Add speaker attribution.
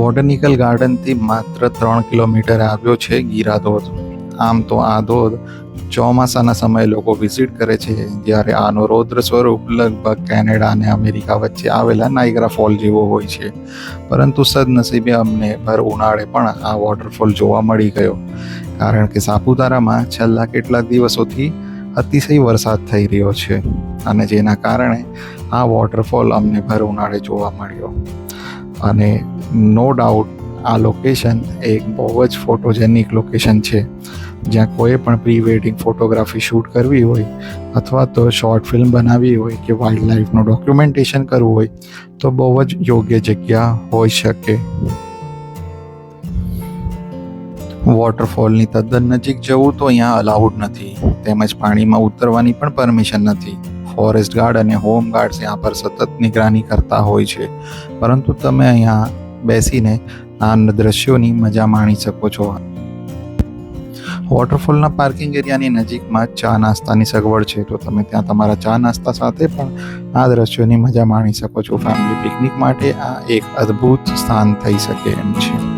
Speaker 1: Botanical ગાર્ડનથી માત્ર 3 kilometre આવ્યો છે ગીરા ધોધ. આમ તો આ ધોધ ચોમાસાના સમયે લોકો વિઝિટ કરે છે, જ્યારે આનું રૌદ્ર સ્વરૂપ લગભગ કેનેડા અને અમેરિકા વચ્ચે આવેલા નાયગ્રા ફોલ જેવો હોય છે. પરંતુ સદનસીબે અમને ભર ઉનાળે પણ આ વોટરફોલ જોવા મળી ગયો, કારણ કે સાપુતારામાં છેલ્લા કેટલાક દિવસોથી અતિશય વરસાદ થઈ રહ્યો છે, અને જેના કારણે આ વોટરફોલ અમને ભર ઉનાળે જોવા મળ્યો. અને નો ડાઉટ આ લોકેશન એક બહુ જ ફોટોજેનિક લોકેશન છે, જ્યાં કોઈ પણ પ્રી વેડિંગ ફોટોગ્રાફી શૂટ કરવી હોય અથવા તો શોર્ટ ફિલ્મ બનાવવી હોય કે વાઇલ્ડ લાઈફનું ડોક્યુમેન્ટેશન કરવું હોય તો બહુ જ યોગ્ય જગ્યા હોઈ શકે. વોટરફોલની તદ્દન નજીક જવું તો અહીંયા અલાઉડ નથી, તેમજ પાણીમાં ઉતરવાની પણ પરમિશન નથી. ફોરેસ્ટ ગાર્ડ અને હોમ ગાર્ડ્સ यहाँ પર સતત નિગરાની કરતા હોય છે, પરંતુ તમે અહીંયા બેસીને આ દ્રશ્યોની મજા માણી શકો છો. વોટરફોલના પાર્કિંગ એરિયાની નજીકમાં ચા નાસ્તાની સગવડ છે, તો તમે ત્યાં તમારા ચા નાસ્તા સાથે પણ આ દ્રશ્યોની મજા માણી શકો છો. ફેમિલી પિકનિક માટે આ એક અદ્ભુત સ્થાન થઈ શકે એમ છે.